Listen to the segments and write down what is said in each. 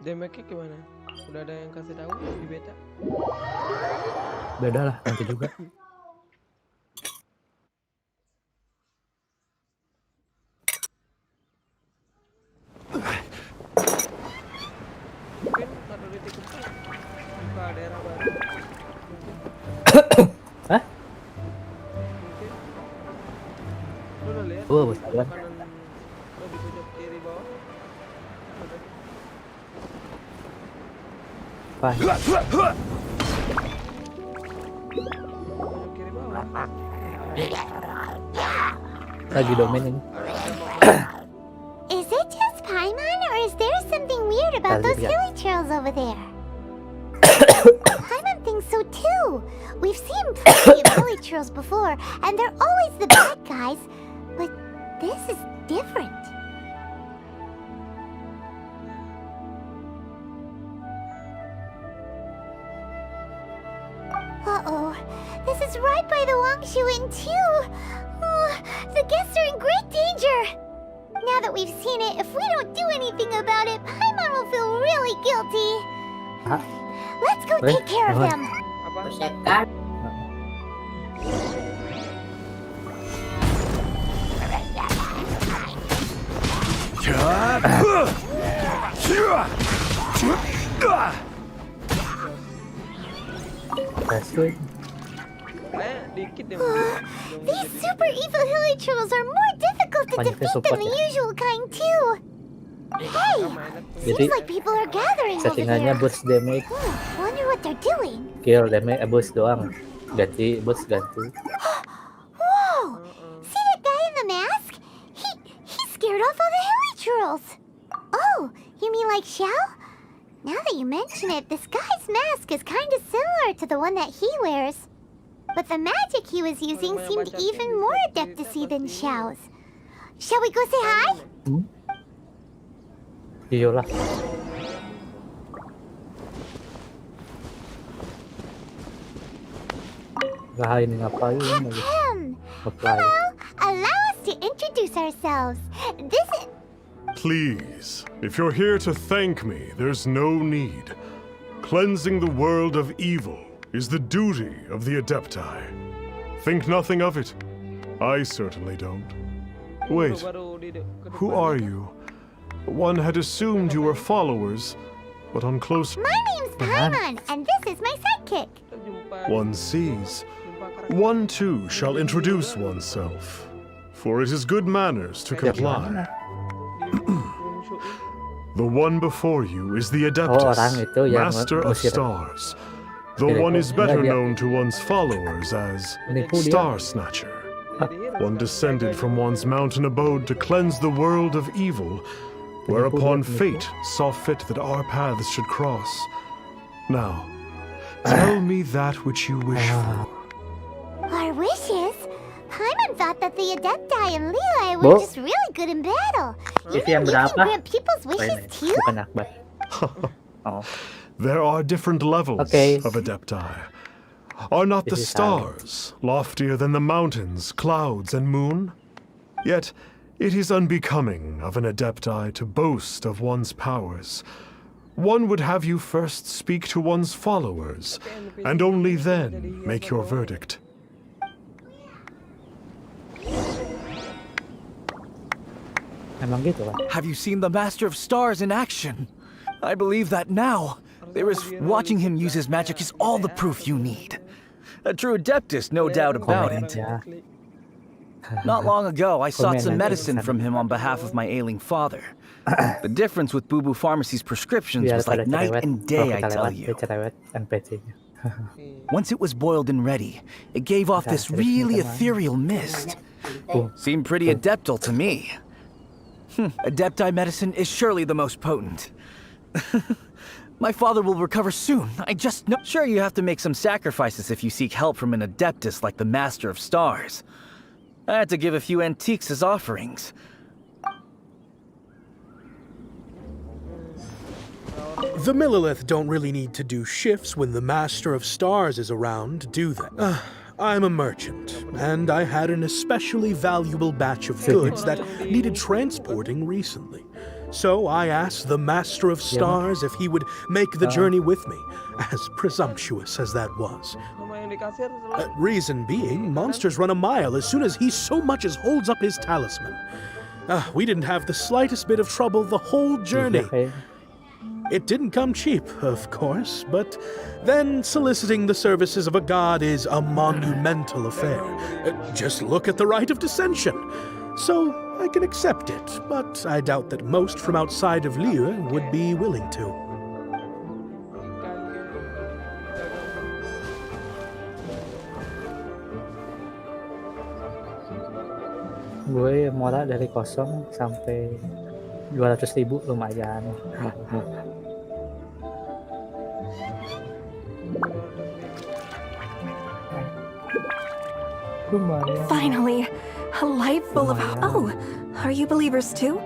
Damage-nya gimana? Udah ada yang kasih tahu di beta? Beda lah nanti juga. Mungkin kalau di tikus buka daerah baru. Hah? Mungkin. Lu udah lihat? Oh, bos jalan. Kanan lo di pojok kiri bawah. Wah, Pojok kiri bawah. lagi domain ini. Is it just Paimon, or is there something weird about those hilly trails over there? Paimon thinks so too. We've seen plenty of hilly trails before, and they're always the bad guys. But this is different. Uh-oh. This is right by the Wangshu Inn too. Oh, the guests are in great danger. Now that we've seen it, if we don't do anything about it, Paimon will feel really guilty. Hah? Let's go take care of him. Apa? Kasih. Dikit deh. These super evil hilly trolls are more difficult to Banyaknya defeat support than the ya. usual kind too. Hey, Jadi seems like people are gathering over settingannya here. boost damage, Wonder what they're doing. kill damage, boost doang. Ganti boost ganti. Whoa! See that guy in the mask? He scared off all the hilly trolls. Oh, you mean like Xiao? Now that you mention it, this guy's mask is kind of similar to the one that he wears. But the magic he was using seemed even more adeptacy than Xiao's. Shall we go say hi? Iyalah. Lah ini ngapain lagi? Apply. Hello, allow us to introduce ourselves. This is... Please, if you're here to thank me, there's no need. Cleansing the world of evil is the duty of the Adepti. Think nothing of it. I certainly don't. Wait, who are you? One had assumed you were followers, but on close... My name's Paimon, and this is my sidekick. One sees. One too shall introduce oneself, for it is good manners to comply. The one before you is the Adeptus, orang itu yang Master of ngusir. Stars. The one is better known to one's followers as Menipu dia. Star Snatcher. One descended from one's mountain abode to cleanse the world of evil, whereupon fate saw fit that our paths should cross. Now, tell me that which you wish for. Our wishes? Paimon thought that the Adepti and Levi were Bu. just really good in battle. Itu yang You can berapa? grant people's wishes too? Bukan Akbar. Oh, There are different levels Okay. of Adepti. Are not the This is how- stars loftier than the mountains, clouds, and moon? Yet it is unbecoming of an Adepti to boast of one's powers. One would have you first speak to one's followers, and only then make your verdict. emang gitu kan? Have you seen the Master of Stars in action? I believe that now. Watching him use his magic is all the proof you need. A true Adeptus, no doubt about it. Ya, Not long ago, I sought some Komen medicine aja. from him on behalf of my ailing father. The difference with Boo Boo Pharmacy's prescriptions biar was like pada night cerewet. and day, I kita tell lewat, you. dia cerewet NPC-nya. Once it was boiled and ready, it gave off this Terus really minta maaf. ethereal mist. Boom. Seemed pretty adeptal to me. Adepti medicine is surely the most potent. My father will recover soon. I just know. Sure, you have to make some sacrifices if you seek help from an Adeptus like the Master of Stars. I had to give a few antiques as offerings. The Millilith don't really need to do shifts when the Master of Stars is around, do they? I'm a merchant, and I had an especially valuable batch of goods that needed transporting recently. So I asked the Master of Stars if he would make the journey with me, as presumptuous as that was. Sama yang di kasir selalu. Reason being, monsters run a mile as soon as he so much as holds up his talisman. We didn't have the slightest bit of trouble the whole journey. It didn't come cheap, of course, but then soliciting the services of a god is a monumental affair. Just look at the rite of dissension. So I can accept it, but I doubt that most from outside of Liyue would be willing to. Gue modal dari 0 sampai 200.000 lumayan. Lumayan. Finally, a life full of... Oh, are you believers too?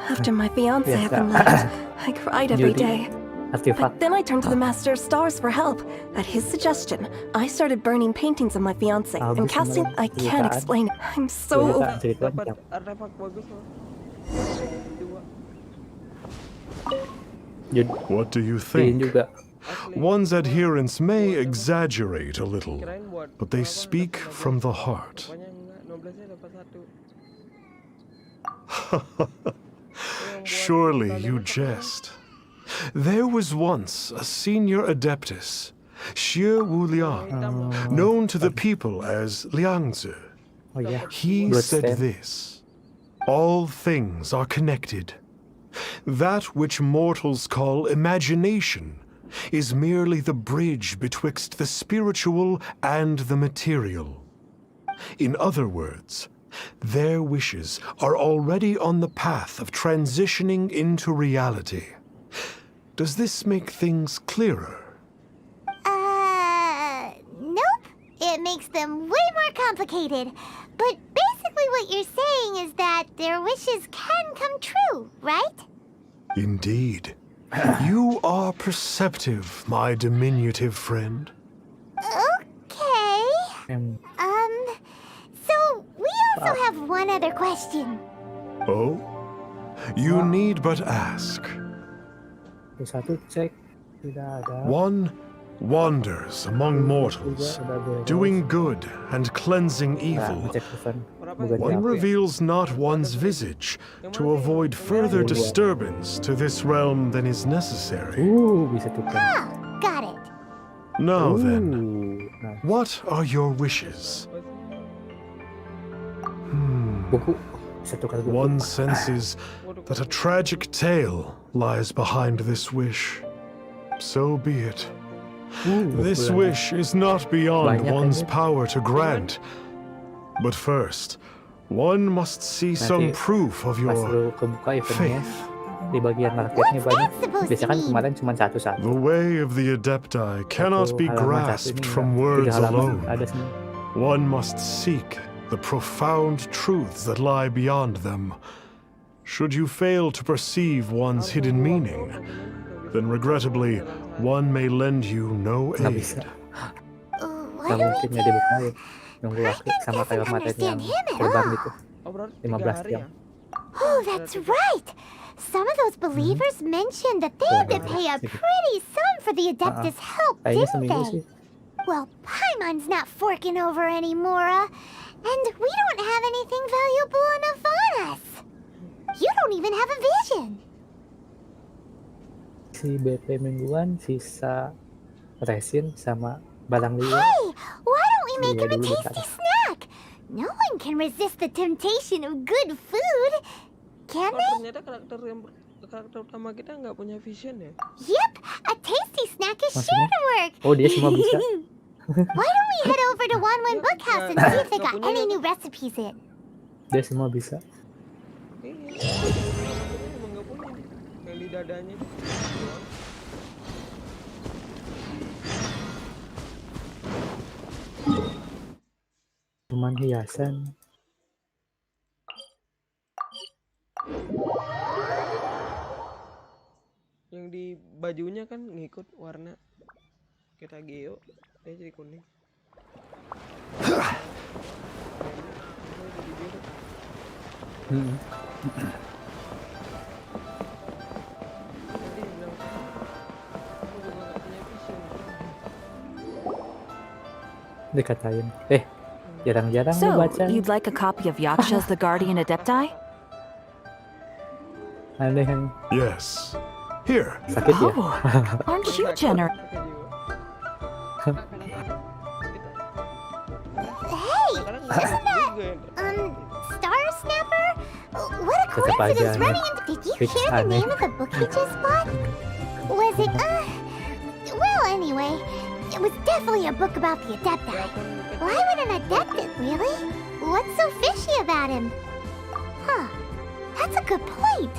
After my fiancé had been left, I cried every day. But then I turned to the Master of Stars for help. At his suggestion, I started burning paintings of my fiancé and casting... I can't explain it. I'm so... Dapat artefak bagus loh. Dua. What do you think? One's adherents may exaggerate a little, but they speak from the heart. Pokoknya enggak, 12-nya dapat 1. Surely you jest. There was once a senior adeptus, Xie Wuliang, known to the people as Liangzi. Oh yeah. He said this: all things are connected. That which mortals call imagination is merely the bridge betwixt the spiritual and the material. In other words, their wishes are already on the path of transitioning into reality. Does this make things clearer? Nope. It makes them way more complicated. But basically what you're saying is that their wishes can come true, right? Indeed. You are perceptive, my diminutive friend. Okay. So we also have one other question. Oh? You need but ask. Satu cek tidak ada. One wanders among mortals, doing good and cleansing evil. One reveals not one's visage to avoid further disturbance to this realm than is necessary. Bisa tukar. Got it. Now then, Nah, what are your wishes? buku bisa tukar buku. One senses that a tragic tale lies behind this wish. So be it. This wish is not beyond one's power to grant. But first, one must see some proof of Pas your lu kebuka eventnya faith. di bagian marketnya banyak. Biasanya kan kemarin cuma The satu-satu. way of the Adepti cannot be grasped from words alone. Ada semua. One must seek the profound truths that lie beyond them. Should you fail to perceive one's hidden meaning, then regrettably, one may lend you no Nggak aid. bisa. What Nggak do mungkin we nggak do? dibuka ya. Nunggu waktu sama kayak materi yang terbang gitu. Oh, berarti 3 15 hari jam. ya? Oh, that's right. Some of those believers mentioned that they had to pay a pretty sum for the Adeptus help, Kayaknya didn't seminggu they? sih. Well, Paimon's not forking over anymore, and we don't have anything valuable enough on us. You don't even have a vision. Si BP mingguan sisa resin sama barang liur. Hey, why don't we make Iya, him a dulu tasty bentar. snack? No one can resist the temptation of good food, can Oh, they? ternyata karakter utama kita nggak punya vision ya? Yep, a tasty snack is sure Maksudnya? to work. Oh, dia semua bisa. Why don't we head over to Wanwan Bookhouse and see if they got any new recipes in? Dia semua bisa. Iya. Emang nggak punya nih. Kayak di dadanya. Cuman hiasan. Yang di bajunya kan ngikut warna kita Geo, dia jadi kuning. Hmm. bilang, aku juga nggak punya vision. Dikatain. Jarang-jarang lu So, baca. you'd like a copy of Yaksha's The Guardian Adepti? Aneh yang Yes. Here. sakit ya. Oh, aren't you generous? Pakai jiwa. Hey, Sekarang isn't that, juga yang Star Snapper? What a Tetep aja coincidence aneh. running into... Did you Fix hear the aneh. name of the book he just bought? Was it, well, anyway, it was definitely a book about the Adepti. Why would an Adepti, really? What's so fishy about him? Huh, that's a good point.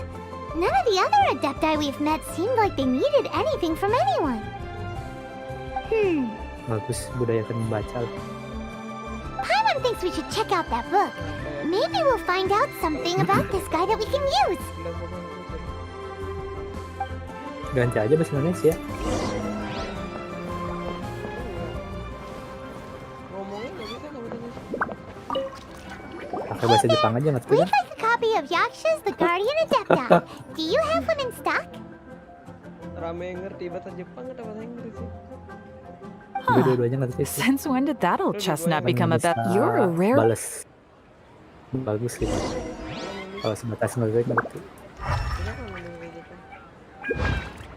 None of the other Adepti we've met seemed like they needed anything from anyone. Bagus budayakan membaca. Paimon thinks we should check out that book. Maybe we'll find out something about this guy that we can use. Ganti aja bahasa Indonesia. ngomongnya nggak bisa nggak bisa. Pakai bahasa Jepang aja ngerti We'd kan? like a copy of Yaksha's The Guardian Adepti. Do you have one in stock? Rame yang ngerti bahasa Jepang atau bahasa Inggris sih? Dua-duanya ngerti sih. Since when did that old chestnut become a Bisa bet? You're a rare. Bales. Bagus gitu. Kalau sebatas ngerti. Kenapa ngomong kayak gitu?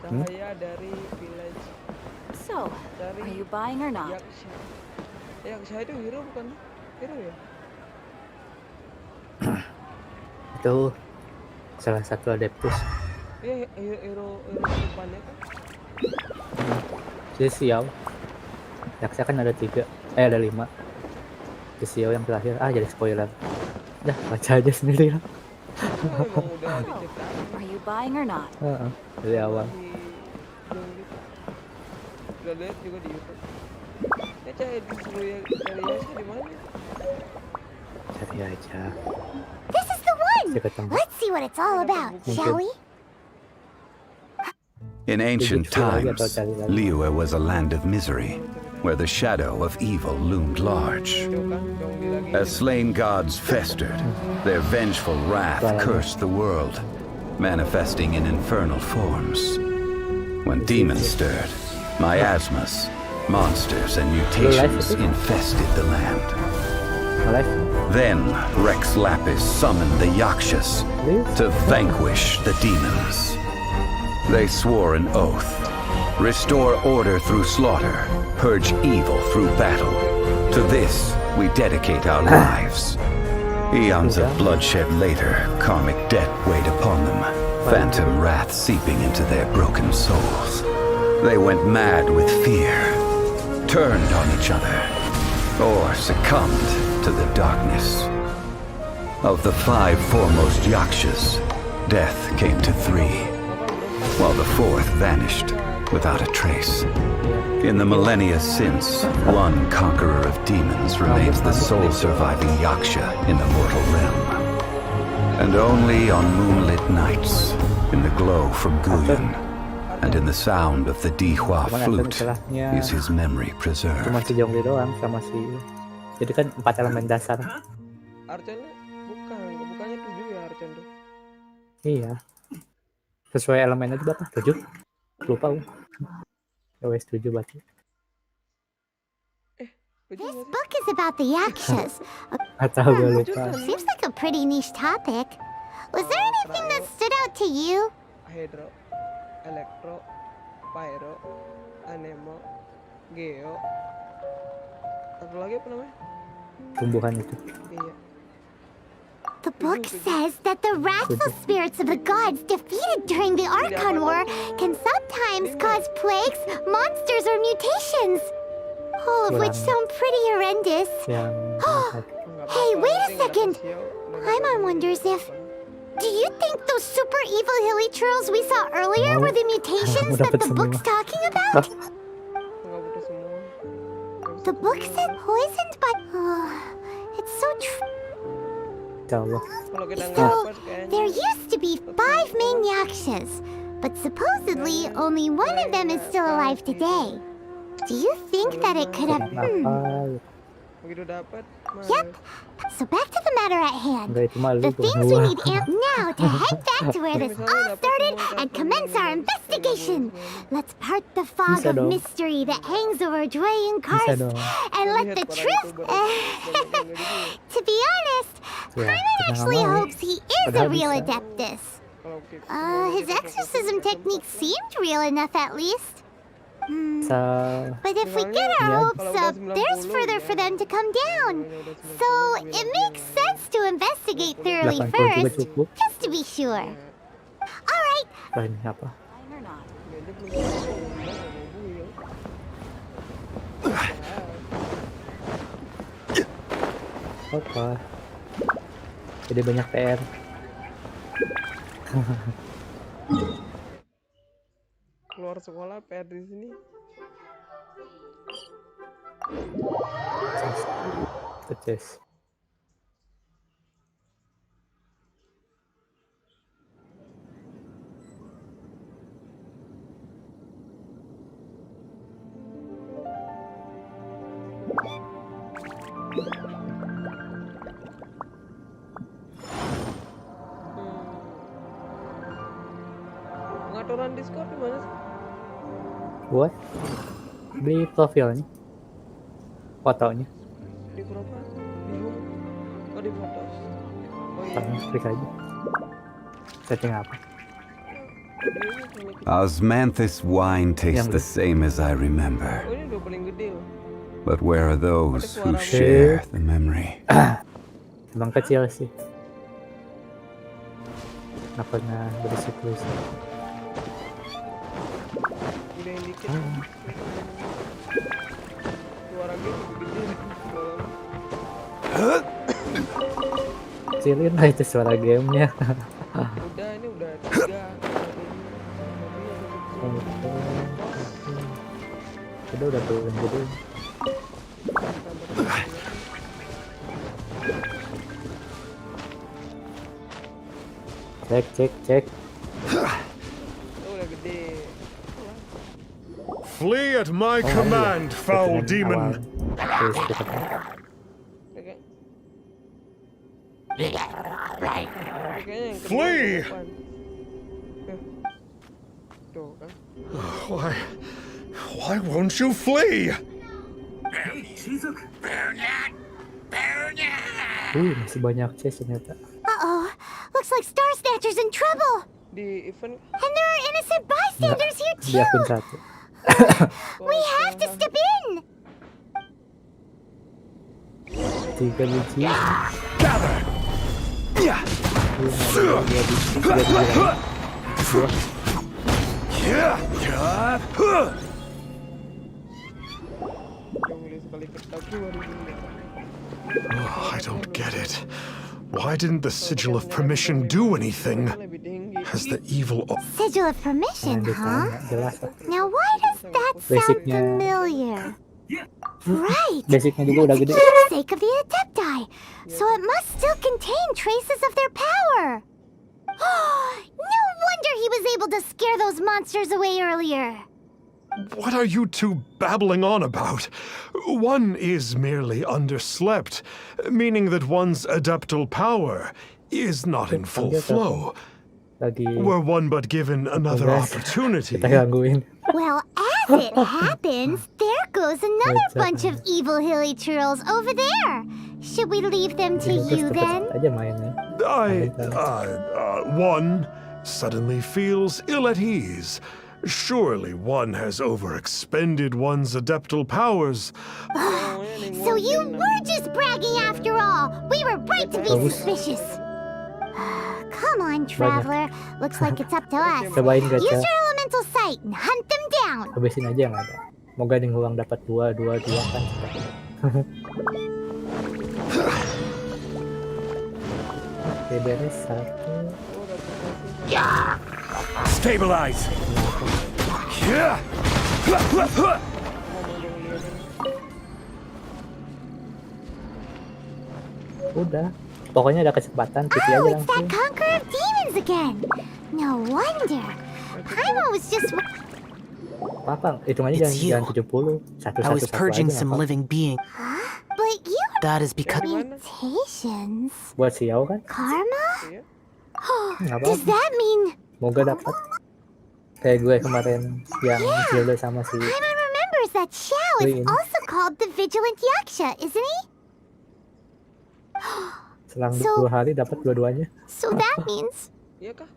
Cahaya dari village So, are you buying or not? Yaksha. Yaksha itu hero bukan? Hero ya? Itu salah satu adeptus. Hero depannya kan? Si xiao. Yaksa kan ada 3. Ada 5. Si xiao yang terakhir. Jadi spoiler. Dah baca aja sendiri lah. Emang udah diceritain Are you buying or not? Dari awal. di belum gitu. Udah lihat juga di YouTube. Cahaya disuruh cari Yaksha di mana? Cari aja. This is the one! Saya ketemu. Let's see what it's all about, shall we? In ancient times, Liyue was a land of misery, where the shadow of evil loomed large. As slain gods festered, their vengeful wrath cursed the world, manifesting in infernal forms. When demons stirred, miasmas, monsters, and mutations infested the land. Then Rex Lapis summoned the Yakshas to vanquish the demons. They swore an oath: restore order through slaughter, purge evil through battle. To this we dedicate our lives. Eons of bloodshed later, karmic debt weighed upon them, phantom wrath seeping into their broken souls. They went mad with fear, turned on each other, or succumbed to the darkness. Of the 5 foremost Yakshas, death came to 3, while the 4th vanished without a trace. In the millennia since, one conqueror of demons remains the sole surviving Yaksha in the mortal realm. And only on moonlit nights, in the glow from Guyan, and in the sound of the Dihua flute, is his memory preserved. Cuma si Zhongli doang sama si. Jadi kan 4 elemen dasar. Archonnya bukannya 7 ya Archon tuh. Iya. Sesuai elemennya itu berapa? 7? Lupa aku. Wes 7 berarti. This book is about the Yakshas. Atau gue lupa. Seems like a pretty niche topic. Was there anything that stood out to you? Hydro, Elektro, Pyro, Anemo, Geo. Satu lagi apa namanya? Tumbuhan itu. Iya. The book says that the wrathful spirits of the gods defeated during the Archon War can sometimes cause plagues, monsters, or mutations. All of which sound pretty horrendous. Hey, wait a second! Paimon wonders if... Do you think those super evil hilly churls we saw earlier were the mutations that the book's talking about? The book said poisoned by... Oh, it's so true. So, there used to be 5 main Yakshas, but supposedly only one of them is still alive today. Do you think that it could have... Yep, So back to the matter at hand. Enggak, itu malu The tuh. things we need now to head back to where this all started and commence our investigation. Let's part the fog Bisa of dong. mystery that hangs over Dre and Bisa Karst dong. and let the truth. To be honest, Ya, Paimon kita actually nggak mau. hopes he is a Padahal real bisa. adeptus. His exorcism technique seemed real enough at least. Sa But if we get our Yeah. hopes up, there's further for them to come down. So it makes sense to investigate thoroughly 80 juga first, cukup. just to be sure. Alright, Lah ini apa? Buying or not? Apa? Jadi banyak PR. Keluar sekolah PR di sini. Tetes. Pengaturan Discord di mana sih? Buat beli profilnya, fotonya, Di berapa? Di home? Oh di fotos. Oh iya. langsung klik aja. Setting apa? Osmanthus wine tastes the same as I remember. Oh ini udah paling gede loh. But where are those who share the memory? Emang kecil sih. Nggak pernah bersiklus. Udah yang dikit. Suara game gede. Kecilin lah itu suara gamenya. Udah ini udah 3. Udah turun gitu. Cek. Oh udah gede. Flee at my command, foul demon! Terus kita Oke. Kayaknya yang kedua Flee! di depan. Tuh kan. Why won't you flee? masih banyak chest ternyata. uh-oh. Looks like Star Snatcher's in trouble. Di event And there are innocent bystanders here Di akun too. 1. We have to step in. 3 biji. Gather! Yeah! 2 biji. 3 biji lagi. 2. Yeah! yang mulai sekali ketak keluar ini. Oh, I don't get it. Why didn't the sigil of permission do anything? Lebih tinggi. Has the evil... Sigil of permission, huh? Jelas lah. Now why does that sound Basicnya- familiar? Right. Basicnya juga udah gede. For the sake of the Adepti, so it must still contain traces of their power. No wonder he was able to scare those monsters away earlier. What are you two babbling on about? One is merely underslept, meaning that one's adeptal power is not in full flow. Lagi Were one but given another opportunity. kita gangguin. Well, as it happens, there goes another bunch of evil hilly churls over there. Should we leave them to you then? Cepet aja mainnya. One suddenly feels ill at ease. Surely one has overexpended one's adeptal powers. So you were just bragging after all. We were right to be suspicious. Come on, traveler. Looks like it's up to us. Cobain Use gacha. your elemental sight and hunt them down. Habisin aja yang ada. Moga di uang dapat 2 kan. Oke, beres 1. Stabilize! Yeah! Udah. Pokoknya ada kecepatan, TV aja Oh, it's that langsung. conqueror of demons again. No wonder. Paimon was just... Apa? Hitung aja It's jangan you. 70. I was 1-1-1 purging aja some nggak apa-apa. living being. But you that is because... Mutations? Buat xiao kan? Karma? Apa? Does that mean... Moga dapat. Kayak gue kemarin yang Zelda sama si... Paimon remembers that Xiao is Wait. also called the Vigilant Yaksha, isn't he? Selang So- 2 hari dapat dua-duanya. So that means... Iya kah?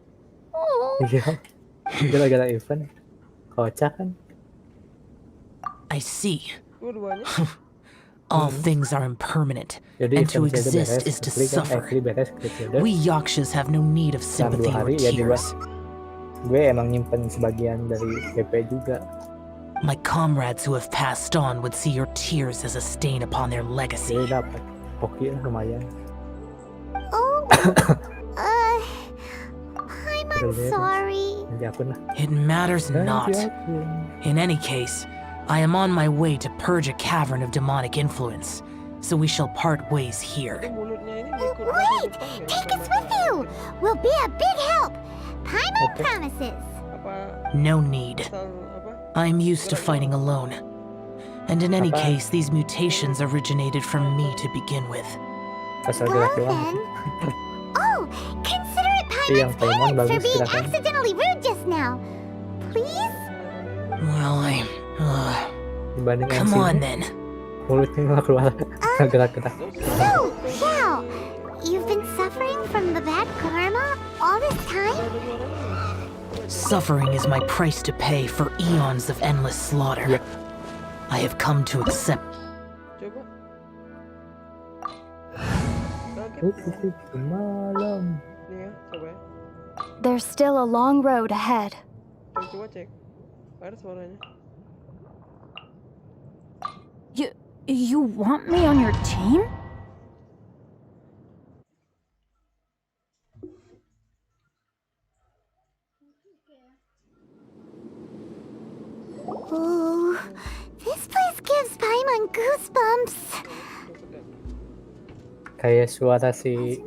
Oh. Iya. Gara-gara event. Kocak kan? I see. Dua-duanya. All things are impermanent, Jadi and to event Zelda exist beres, is to Klik kan, suffer. Klik beres, Klik Zelda. We Yakshas have no need of Selang 2 sympathy or hari ya juga. tears. Gue emang nyimpen sebagian dari PP juga. My comrades who have passed on would see your tears as a stain upon their legacy. Jadi dapat. Hoki lah lumayan. Oh. I'm sorry. Nanti akun lah. It matters not. Nanti akun. In any case, I am on my way to purge a cavern of demonic influence, so we shall part ways here. Mulutnya ini ngikut Wait! Take us with you! We'll be a big help! Paimon promises! apa No need. asal apa? I am used to fighting alone. And in any Apa? case, these mutations originated from me to begin with. Asal Well gerak doang. then... Oh! Consider it Yang Paimon's Paimon penance for bagus being gerakan. accidentally rude just now. Please? Well, Dibanding come MC, on then. mulutnya nggak keluar. Gerak-gerak. So, Xiao, you've been suffering from the bad karma all this time? Suffering is my price to pay for eons of endless slaughter. I have come to accept. Coba. Malam. Nih ya, coba ya. There's still a long road ahead. Coba cek. Ada suaranya. You want me on your team? Ooh, this place gives Paimon goosebumps. Kayak suara si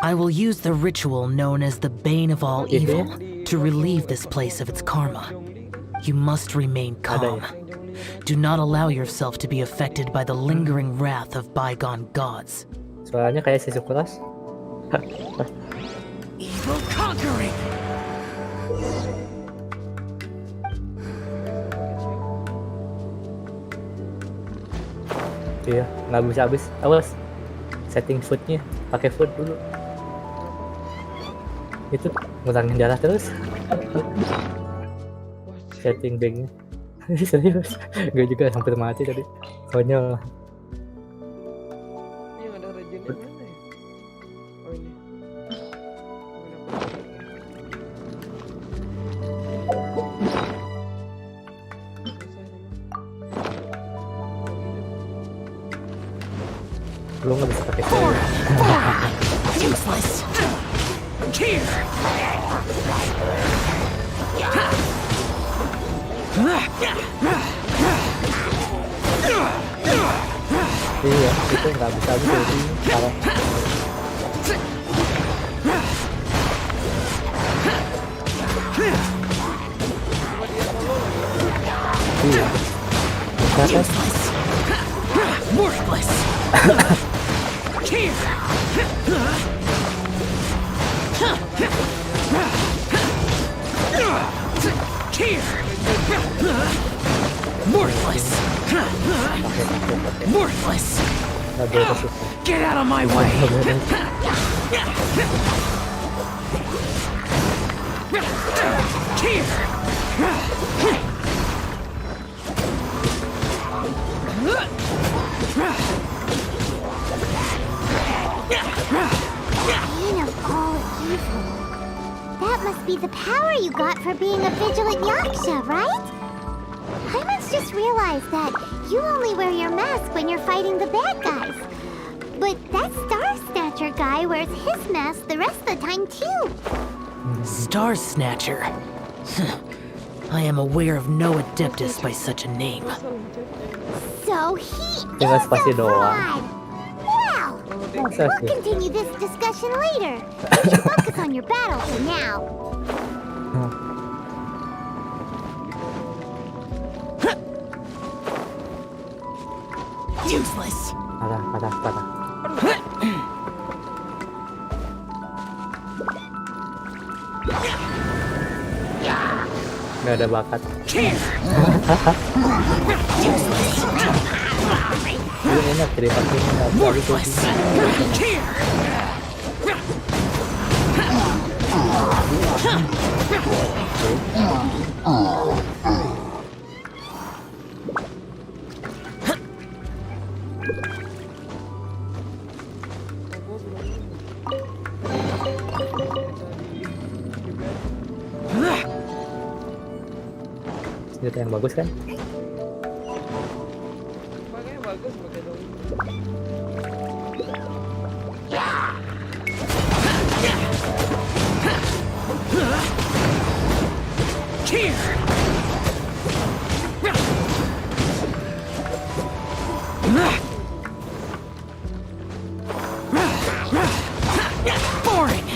I will use the ritual known as the Bane of all evil to relieve this place of its karma. You must remain calm. Do not allow yourself to be affected by the lingering wrath of bygone gods. suaranya kayak si Sukuras. Evil conquering! Iya, nggak bisa habis. Awas. Setting foodnya, pakai food dulu. Itu ngurangin darah terus. Setting banknya. Serius, gue juga hampir mati tadi. Konyol. Ini yang ada regionnya mana ya? Oh ini. Lu nggak bisa pakai food. Useless! Here! Iya, itu nggak bisa habis jadi kalau iya. Bisa kan? Worthless! Here! Here! Worthless! Worthless! Nggak boleh ke situ. Get out of my way! Nggak boleh. Here! Bane of all evil. That must be the power you got for being a vigilant yaksha, right? Paimon's just realized that you only wear your mask when you're fighting the bad guys. But that Star Snatcher guy wears his mask the rest of the time too. Star Snatcher. I am aware of no adeptus by such a name. So he Tinggal is spasi a doang. fraud. Well, Masa we'll sih? continue this discussion later. You should focus on your battle for now. Useless! Parah. Nggak ada bakat. Ini enak jadi pakai senjata yang bagus kan? Makanya bagus pakai dong. Boring.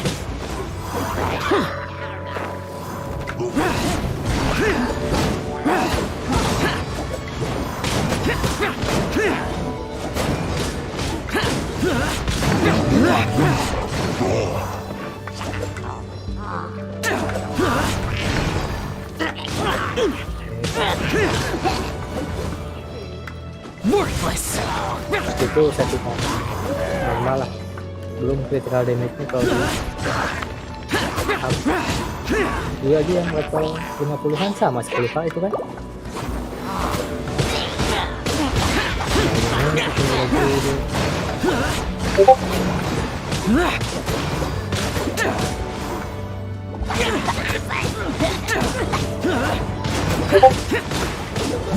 Worthless. Itu settingan normal lah, belum critical damage-nya kalau dia aja yang level 50-an sama 10k itu kan.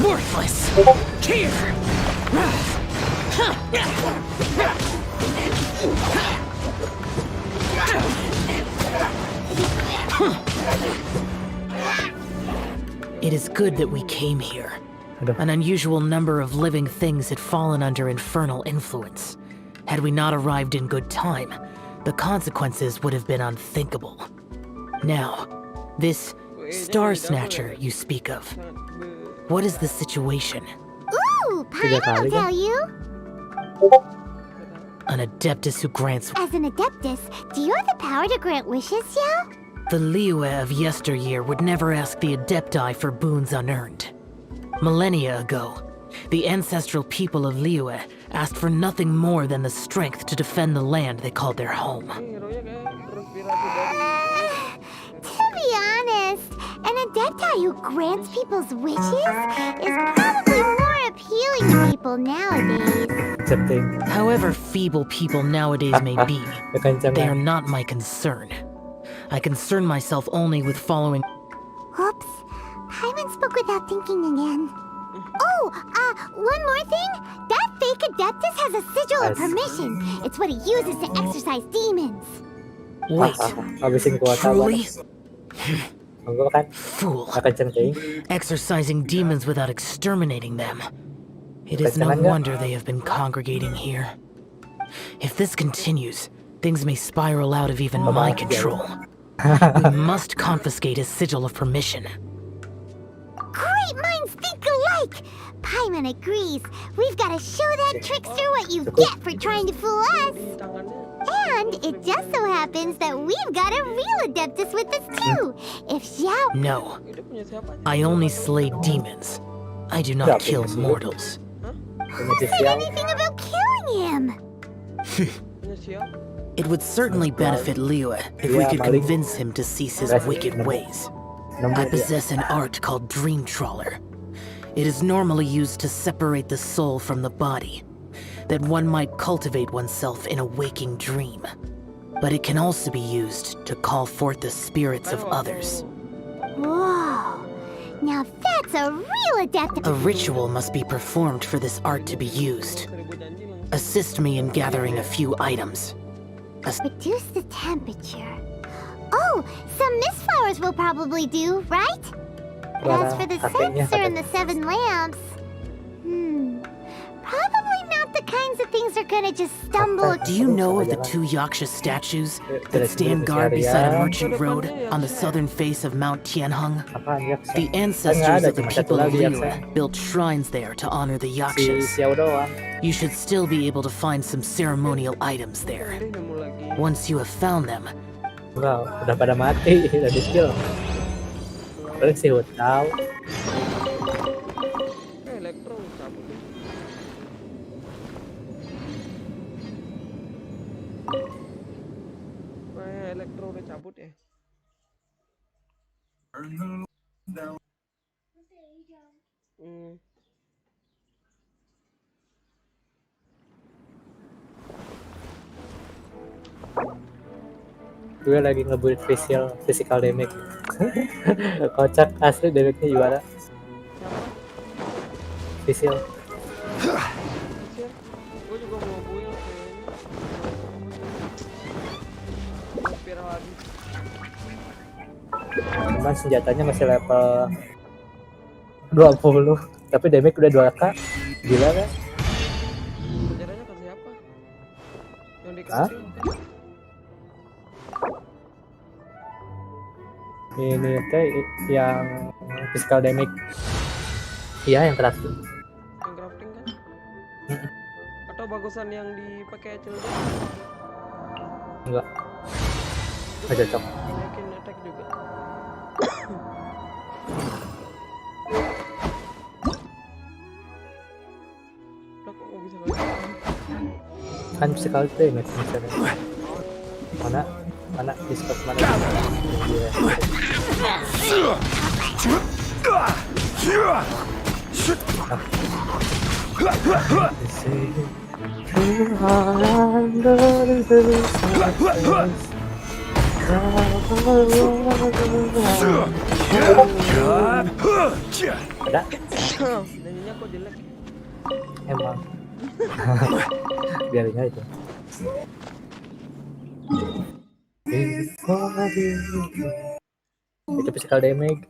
Worthless. Here. It is good that we came here. An unusual number of living things had fallen under infernal influence. Had we not arrived in good time, the consequences would have been unthinkable. Now, this Star Snatcher you speak of, what is the situation? Ooh, Paimon will tell you. An Adeptus who grants... As an Adeptus, do you have the power to grant wishes, Xiao? The Liyue of yesteryear would never ask the Adepti for boons unearned. Millennia ago, the ancestral people of Liyue asked for nothing more than the strength to defend the land they called their home. To be honest, an Adepti who grants people's wishes is probably more appealing to people nowadays. However feeble people nowadays may be, they are not my concern. I concern myself only with following... Oops. Paimon spoke without thinking again. Oh, one more thing. That fake Adeptus has a sigil of permission. It's what he uses to exorcise demons. Wait, truly? Fool. Exorcising demons without exterminating them. It is no wonder they have been congregating here. If this continues, things may spiral out of even my control. We must confiscate his sigil of permission. Great minds think alike! Paimon agrees. We've got to show that trickster what you get for trying to fool us. And it just so happens that we've got a real Adeptus with us too. If Xiao... No. I only slay demons. I do not kill mortals. Who said anything about killing him? It would certainly benefit Liyue if we could convince him to cease his wicked ways. I possess an art called Dream Trawler. It is normally used to separate the soul from the body, that one might cultivate oneself in a waking dream. But it can also be used to call forth the spirits of others. Whoa! Now that's a real Adeptus! A ritual must be performed for this art to be used. Assist me in gathering a few items. Reduce the temperature. Oh, some mist flowers will probably do, right? But as for the censer and the 7 lamps... probably not the kinds of things are gonna just stumbled. Do you know of the two Yaksha statues that stand guard beside a merchant road on the southern face of Mount Tianheng? Apaan Yaksa? The Kan nggak ancestors ada, of the cuma satu people of lagi Liyue Yaksa. built shrines there to honor the Si Yakshas. Xiao doang. You should still be able to find some ceremonial items there. Dia nemu lagi. Once you have found them, Enggak, udah pada mati, udah di kill. Paling si tahu. Elektro cabut deh. Elektro udah cabut ya. Gue lagi ngebuild physical damage. Kocak asli, damage-nya juara. Physical. Gue juga mau build hampir habis. Cuman senjatanya masih level 20, tapi damage udah 2k. Gila kan? Senjatanya ke siapa? Yang dikasih? Ini teh yang physical damage. Iya, yang crafting. Yang crafting kan? Atau bagusan yang dipakai children? Enggak. Nggak cocok. Yakin attack juga. Lah kok bisa lagi? Kan physical damage misalnya. Mana discord mana? Dia. Ada? Nyanyinya kok jelek? Emang. Biarin aja itu. Itu physical damage.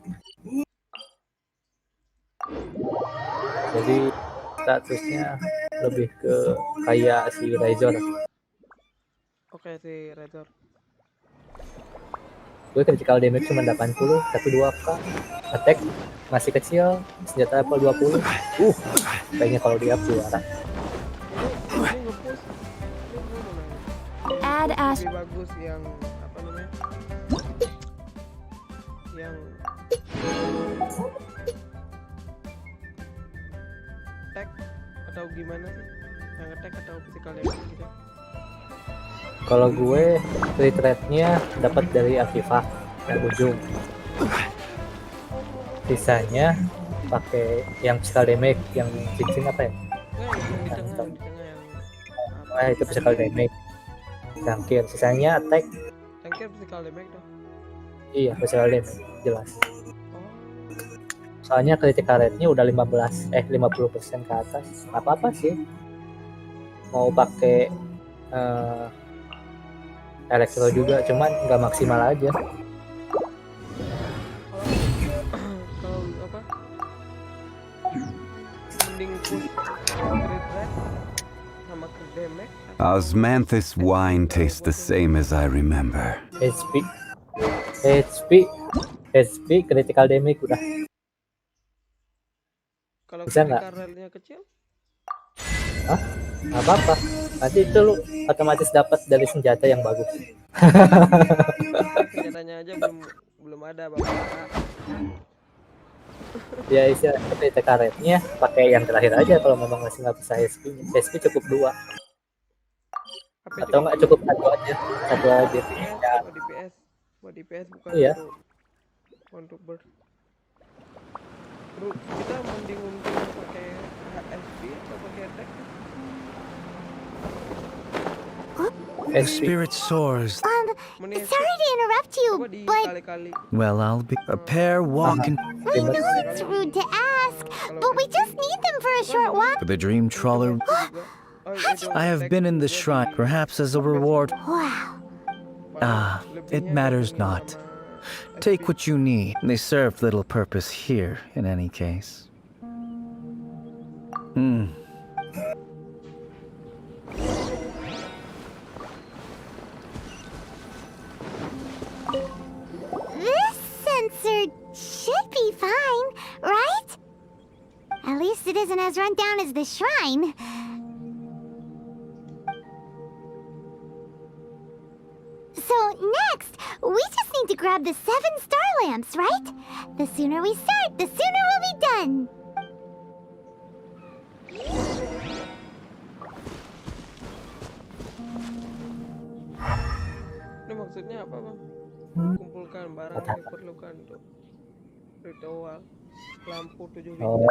Jadi statusnya lebih ke kayak si Razor. Oke, si Razor. Gue critical damage cuma 80 tapi 2k. Attack masih kecil, senjata level 20. Kayaknya kalau di up juara. Add Ash. Lebih bagus yang apa namanya? Yang attack atau gimana sih? Yang attack atau physical damage gitu? Kalau gue crit rate-nya dapat dari Aktiva yang ujung. Sisanya pakai yang physical damage, yang cincin apa ya? Enggak, yang di tengah yang Ah, itu physical damage. Tangkir, sisanya attack. tangkir physical damage dong. Iya, physical damage, jelas. Soalnya critical rate-nya udah 50% ke atas. Apa-apa sih. Mau pakai elektro juga, cuman nggak maksimal aja. Kalau apa? Mending push crit rate sama crit damage. Osmanthus wine tastes the same as I remember. HP, critical damage udah. Kalau Bisa nggak? critical rate-nya kecil? Hah? Nggak apa-apa. Nanti itu lu otomatis dapat dari senjata yang bagus. Senjatanya aja belum ada, Bapak. Ya istilahnya critical rate-nya pakai yang terakhir aja kalau memang masih nggak bisa SP. SP cukup 2. Atau nggak cukup satu aja. Ya. Buat DPS bukan Iya. untuk bird. Bro, kita mending pakai HP atau pakai attack? The spirit soars. Sorry to interrupt you, but Well, I'll be a pair walking I know it's rude to ask, but we just need them for a short while. for the dream trawler. I have been in the shrine, perhaps as a reward. Wow. Ah, it matters not. Take what you need. They serve little purpose here, in any case. as rundown as the shrine. So next, we just need to grab the 7 star lamps, right? The sooner we start, the sooner we'll be done. Ini maksudnya apa, Bang? Kumpulkan barang yang diperlukan untuk ritual lampu 7 bintang. Oh,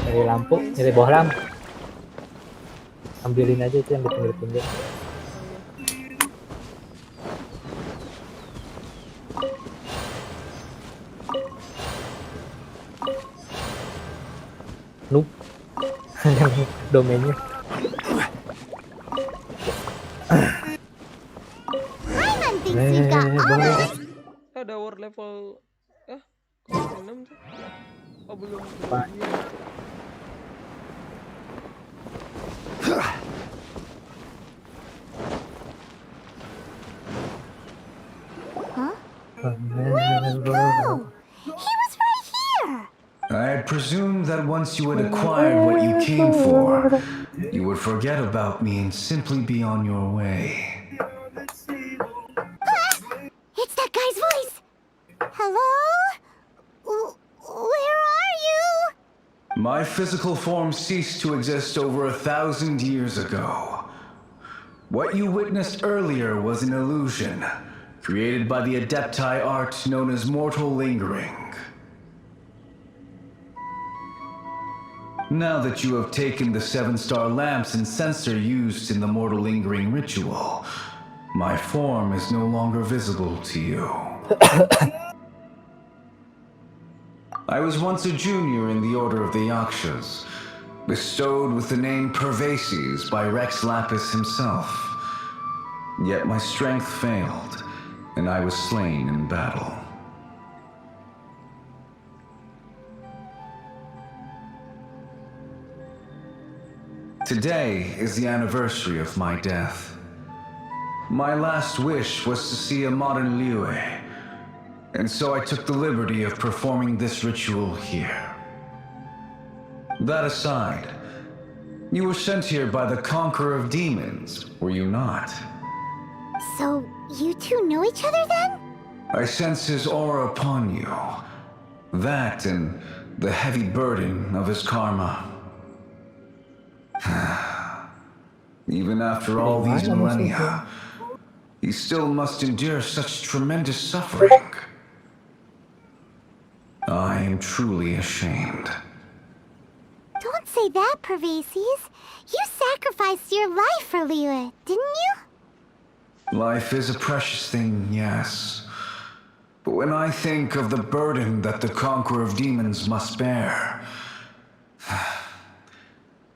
dari lampu, dari bawah lampu. Ambilin aja itu yang di pinggir-pinggir. Noob. Yang domainnya. Ada war level 6 sih. Oh belum. Huh? Where'd he go? He was right here. I presumed that once you had acquired what you came for, you would forget about me and simply be on your way. It's that guy's voice. Hello? Where are you? My physical form ceased to exist over 1,000 years ago. What you witnessed earlier was an illusion, created by the Adepti art known as mortal lingering. Now that you have taken the 7-star lamps and censer used in the mortal lingering ritual, my form is no longer visible to you. I was once a junior in the Order of the Yakshas, bestowed with the name Pervases by Rex Lapis himself. Yet my strength failed, and I was slain in battle. Today is the anniversary of my death. My last wish was to see a modern Liyue, and so I took the liberty of performing this ritual here. That aside, you were sent here by the Conqueror of Demons, were you not? So, you two know each other then? I sense his aura upon you. That and the heavy burden of his karma. Even after all these millennia, he still must endure such tremendous suffering. I am truly ashamed. Don't say that, Pervases. You sacrificed your life for Liyue, didn't you? Life is a precious thing, yes. But when I think of the burden that the Conqueror of Demons must bear,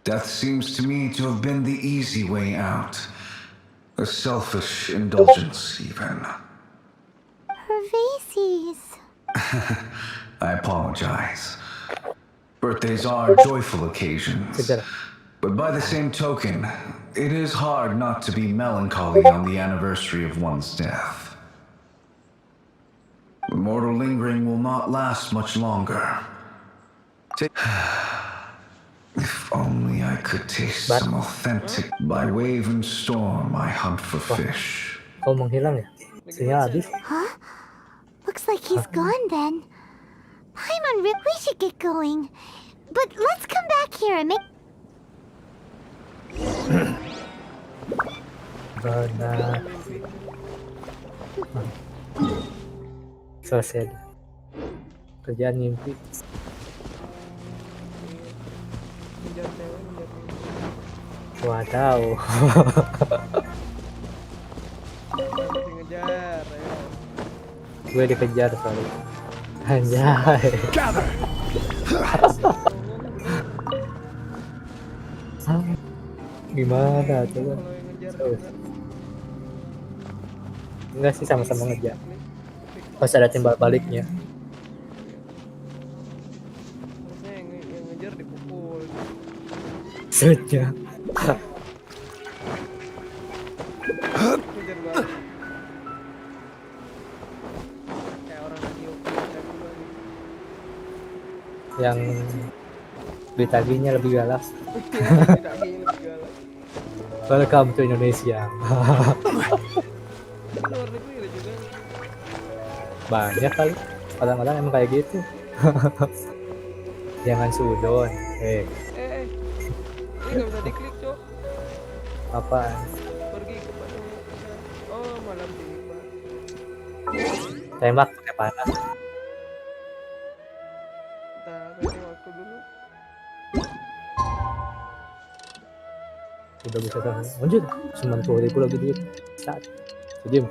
death seems to me to have been the easy way out. A selfish indulgence, even. Pervases. I apologize. Birthdays are joyful occasions. But by the same token, it is hard not to be melancholy on the anniversary of one's death. The mortal lingering will not last much longer. If only I could taste some authentic. By wave and storm, I hunt for fish. Kau menghilang ya? Sinyal habis. Huh? Looks like he's gone then. Paimon, we should get going. But let's come back here and make... Benar. Selesai. Kerjaan mimpi. Wadaw. Ngejar, ya. Gue dikejar soalnya. Anjay. Gimana coba? Enggak sih, sama-sama ngejar. Pas ada timbal baliknya. Harusnya yang ngejar dipukul. Seja. Ngejar balik. Kayak orang lagi Yang Ditaginya lebih galak. Ditagihin lebih galak. Welcome to Indonesia. Luar negeri ada juga. Banyak kali. Kadang-kadang emang kayak gitu. Jangan sudon. Ini nggak bisa diklik, Cok. Apaan? Pergi ke Bandung. Oh, malam tiba. Tembak pakai panah. Bentar, kasih waktu dulu. Udah bisa dah. Lanjut. 90.000 lagi duit. Saat. Diam.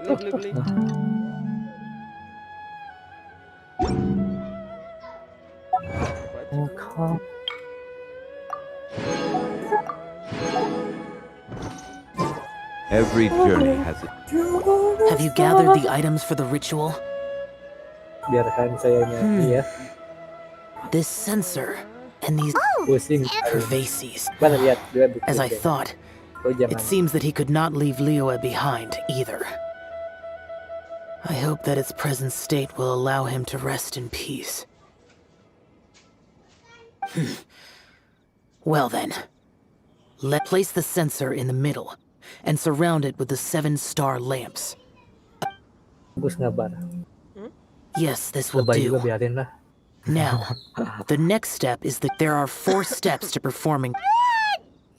Beli. Every journey has its Have you gathered the items for the ritual? Biarkan saya nyanyi ya. This sensor and these Pusing. pervases. Mana lihat dia bikin As I deh. thought, Oh, jangan. it seems that he could not leave Liyue behind either. I hope that its present state will allow him to rest in peace. Well then, let's place the sensor in the middle and surround it with the 7-star lamps. Bagus ngabar. Yes, this will Lebay juga do. biarin lah. Now, the next step is that there are 4 steps to performing.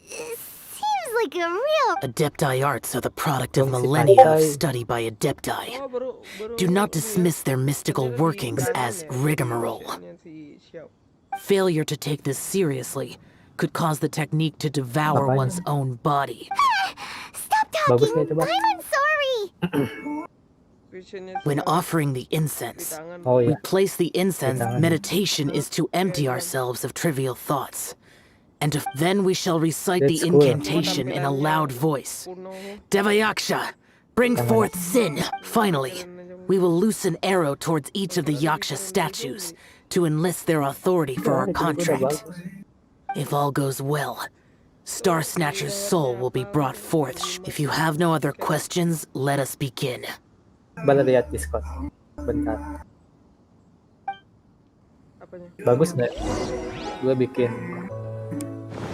Seems like a real... Adepti arts are the product of millennia of study by Adepti. Oh, baru Do not dismiss their mystical workings as rigmarole. si xiao. Failure to take this seriously could cause the technique to devour Apanya? one's own body. Stop Bagus talking! nggak coba? I'm sorry! Visionnya When sudah offering the di incense, tangan. Oh we iya. place the incense. Tangan. Meditation is to empty ourselves of trivial thoughts. And then we shall recite the That's cool. incantation in a loud voice. Kuno. Devayaksha, bring forth sin. Finally, we will loose an arrow towards each of the Yaksha statues to enlist their authority for our contract. If all goes well, Star Snatcher's soul will be brought forth. If you have no other questions, let us begin. Bala lihat Discord. Bentar. Apanya? Bagus nggak? Gue bikin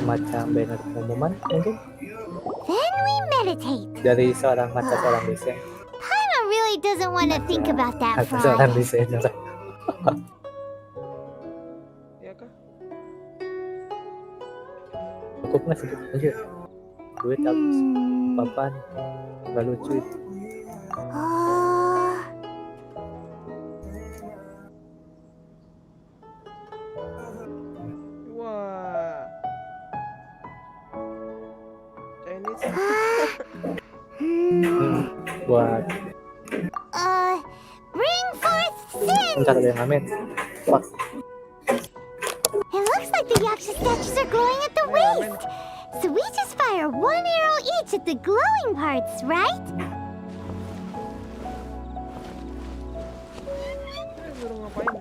macam banner pengumuman mungkin Then we meditate. dari seorang desain. Paimon really doesn't want to think about that Seorang fraud. desainer. Ya kah? Cukup nggak segitu aja? Duit habis. Papan nggak lucu itu. Wah. Chinese. Buat Bring forth sin! ntar ada yang ngamen. Fuck. It looks like the Yaksha statues are glowing at the waist. So we just fire 1 arrow each at the glowing parts, right? Suruh ngapain?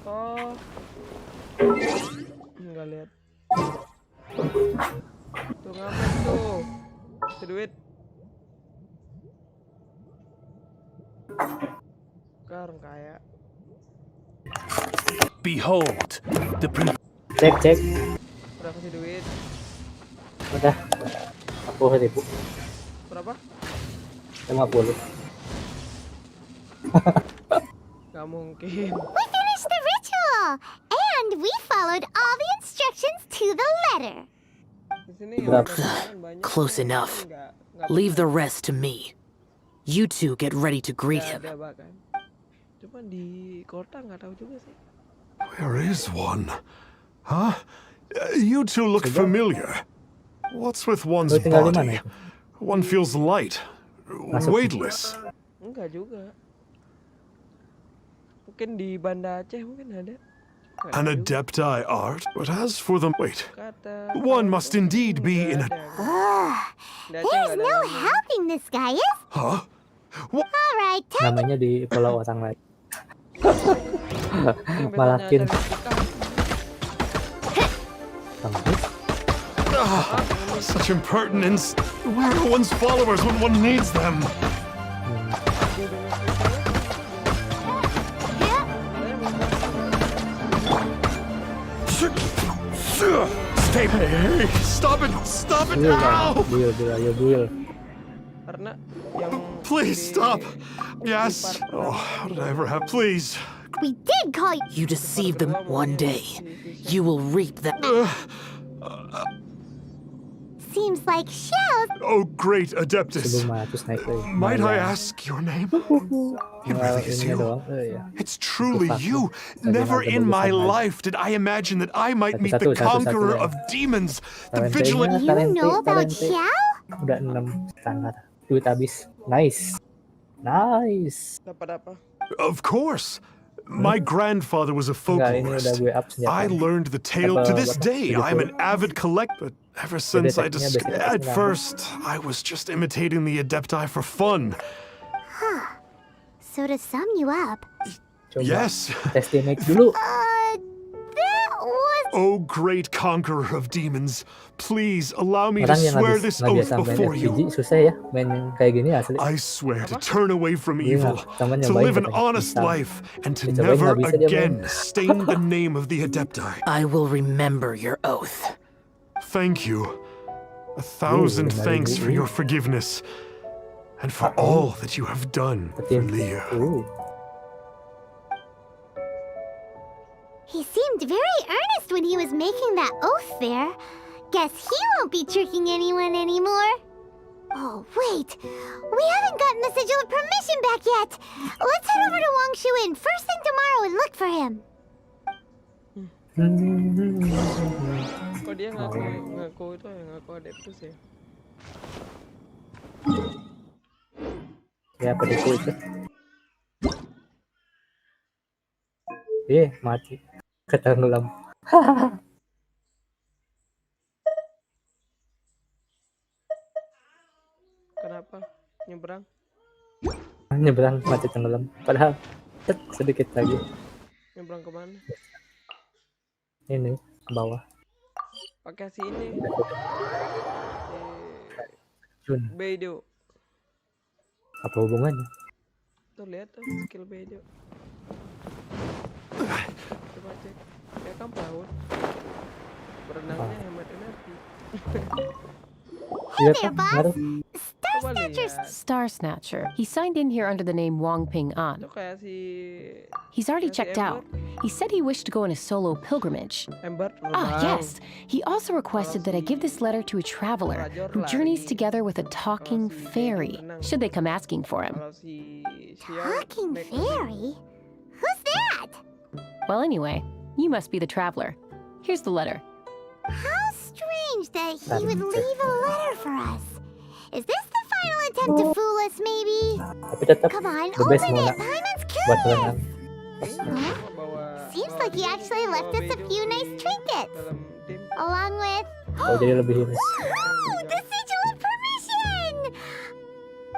Oh. Enggak lihat. Tuh ngapain tuh? Itu duit. Sekarang kaya. Behold, the Cek. Udah kasih duit. Udah. 40.000. Berapa? 50. Gak mungkin. We finished the ritual! And we followed all the instructions to the letter. Di sini Berapa? banyak. Close enough. Nggak Leave the rest to me. You two get ready to greet him. ada bahkan. Cuma di kota nggak tahu juga sih. Where is one? Huh? You two look familiar. What's with one's Lu tinggal di mana body? itu? One feels light, Masuk. weightless. Enggak juga. Mungkin di Banda Aceh mungkin ada. Nggak An ada juga. adepti art? But as for them, wait. Kata One must indeed be in a. Nggak ada. Di Aceh There's nggak ada no namanya. helping this guy, is? Huh? What? Alright, time Namanya di pulau orang lain. Yang biasanya Malakin. cari nikah. Kampus. Such impertinence. Where are one's followers when one needs them? Stay. Hey, stop it! Stop it now! Karena yang Please stop. Yes. Oh, how did I ever have? Please. We did call you. You deceived them one day. You will reap that. Seems like Xiao. Oh, great Adeptus. Might I ask your name? It really is you. It's truly you. Never in my life did I imagine that I might meet the conqueror of demons, the vigilant. You know about Xiao? Udah 6 standar. Duit habis. Nice. dapat apa? Of course. My grandfather was a folklorist. I learned the tale to this day. I'm an avid collector. But ever since at first, I was just imitating the Adepti for fun. Huh. So to sum you up. Yes. That was. Oh, great conqueror of demons, please allow me to swear this oath before you. I swear to turn away from evil, to live an honest life, and to never again stain the name of the Adepti. I will remember your oath. Thank you. 1,000 thanks for your forgiveness, and for all that you have done for Leo. He seemed very earnest when he was making that oath there. Guess he won't be tricking anyone anymore. Oh, wait. We haven't gotten the sigil of permission back yet. Let's head over to Wangshuin first thing tomorrow and look for him. Kok dia ngaku itu ya, ngaku Adeptus ya? Ya, penipu itu. Mati. Ketenggelam. Kenapa? Nyebrang? Nyebrang, mati tenggelam. Padahal sedikit lagi. Nyebrang kemana? Ini, ke bawah. Pakai si ini. Jun. Beidou. Apa hubungannya? Tuh lihat tuh skill Beidou. Coba cek. Dia kan pelaut. Berenangnya hemat energi. Hey there, boss. Star Snatcher. Star Snatcher. He signed in here under the name Wong Ping An. Itu kayak si He's already checked out. He said he wished to go on a solo pilgrimage. Ember. Ah, yes. He also requested that I give this letter to a traveler who journeys together with a talking fairy, should they come asking for him. Kalau si xiao Talking fairy? Who's that? Well, anyway, you must be the traveler. Here's the letter. How strange that he would leave a letter for us. Is this the final attempt to fool us, maybe? Come on, open it. Paimon's curious. Huh? Seems like he actually left us a few nice trinkets. dalam tim. Along with... Jadi lebih ini. Woohoo! The sigil of permission!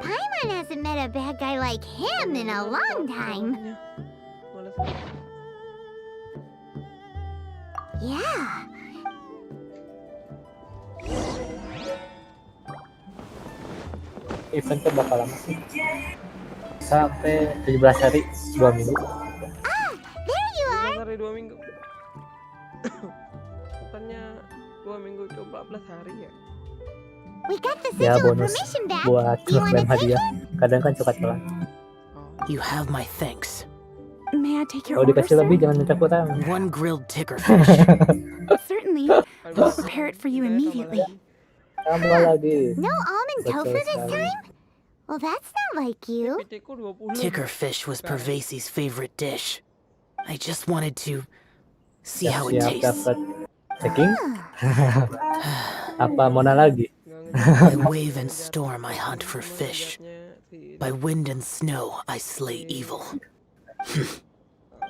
Paimon hasn't met a bad guy like him in a long time. Yeah. Eventnya bakal lama sih. Sampai 17 hari, 2 minggu. Ah, there you are. Hari 2 minggu. Bukannya 2 minggu itu 14 hari ya? We got the Ya, sigil of bonus permission back. buat You wanna klaim take hadiah. it? Kadang kan suka telat. You have my thanks. May I take your Kalau order, dikasih sir? lebih jangan minta kurang. One grilled ticker fish. Certainly. I'll prepare it for you immediately. Tambah lagi. No almond tofu this time? Well, that's not like you. PT-ku 20. Ticker fish was Pervasi's favorite dish. I just wanted to see how it Siap tastes. dapat checking. Apa Mona lagi? By wave and storm I hunt for fish. By wind and snow I slay evil.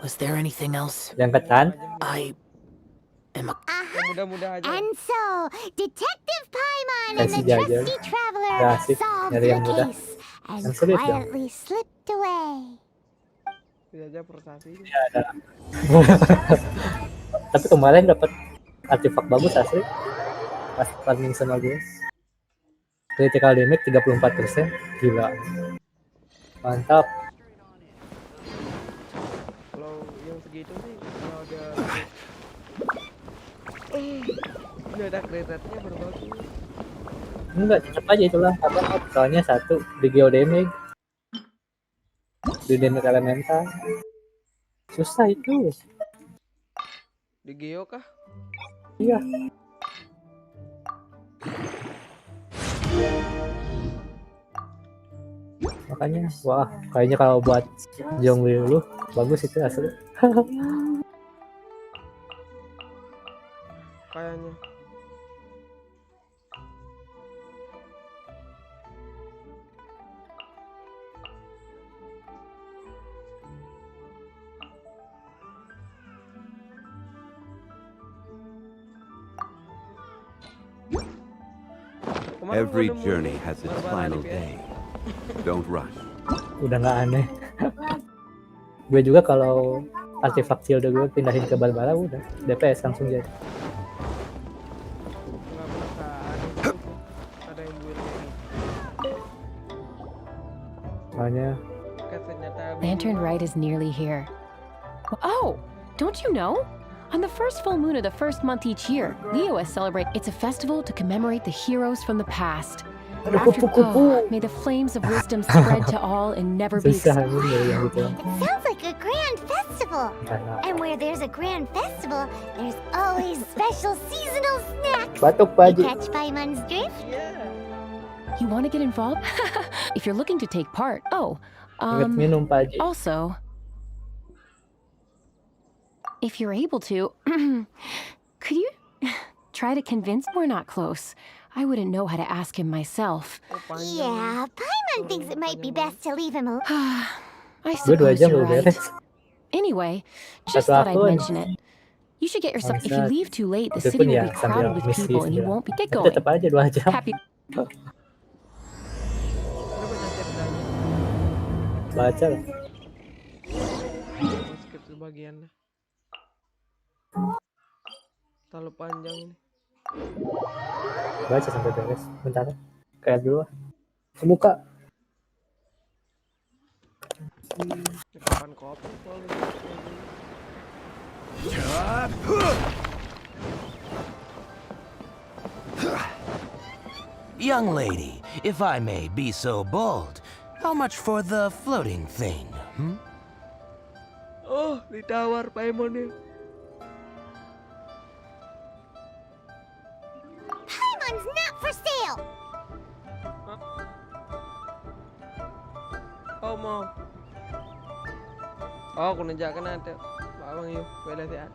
Was there anything else? Yang ketan? I am a... Mudah-mudahan aja. And so, Detective Paimon and Kasih the jajan. trusty traveler Kasih, solved nyari the yang mudah. case and Yang sulit dong. quietly slipped away. Bisa aja prestasi. Tapi kemarin dapat artefak bagus asli. Pas farming sama gue. Critical damage 34%. Gila. Mantap. Kalau yang segitu sih kalau ada ada kreditnya baru bagus. Enggak, tetap aja itulah apa soalnya satu di geo damage, di damage elemental. Susah itu. Di geo kah? Iya. Makanya wah kayaknya kalau buat Zhongli dulu bagus itu asli. Kayaknya. Every journey has its final day. Don't rush. Udah nggak aneh. Gue juga kalau artefak shield gue pindahin ke Barbara udah DPS langsung jadi. Ada yang build Soalnya Lantern Rite is nearly here. Oh, don't you know? On the first full moon of the first month each year, Liyue celebrates. It's a festival to commemorate the heroes from the past. May the flames of wisdom spread to all and never be extinguished. It sounds like a grand festival. And where there's a grand festival, there's always special seasonal snacks. Batuk You Paji. catch Paimon's drift? You want to get involved? If you're looking to take part. Oh, Ingat minum Paji. also, if you're able to, could you try to convince? We're not close. I wouldn't know how to ask him myself. Yeah, Paimon thinks it might be best to leave him alone. I Gue 2 suppose jam you're udah right. beres. Anyway, just Satu thought I'd akun. mention it. You should get yourself. If you Bangsat. leave too late, the Itu city pun will ya be sambil crowded with misi people, and you segala. won't be. Get Tapi going. tetap aja 2 jam. Happy. Baca lah. skip sebagian dah. Terlalu panjang ini. Baca sampai beres. Bentar. Kayak dulu. Buka. Kapan kopi soalnya. Young lady, if I may be so bold, how much for the floating thing, Oh, ditawar Paimonnya. Paimon's not for sale. Oh mau. Oh, aku nanjakan ada. Bawang yuk, boleh lihat.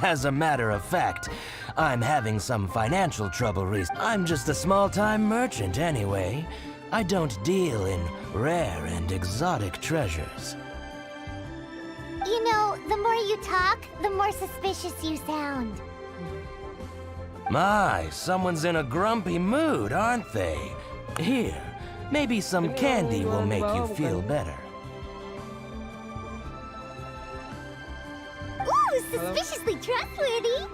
As a matter of fact, I'm having some financial trouble recently. I'm just a small-time merchant anyway. I don't deal in rare and exotic treasures. You know, the more you talk, the more suspicious you sound. My, someone's in a grumpy mood, aren't they? Here, maybe some candy will make you feel better. Ooh, suspiciously trustworthy.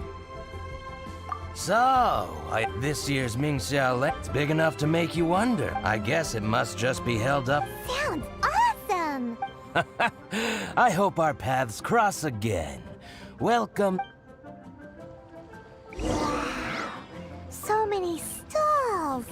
So, this year's Ming Xiao It's big enough to make you wonder. I guess it must just be held up. Sounds awesome. I hope our paths cross again. Welcome. So many stalls.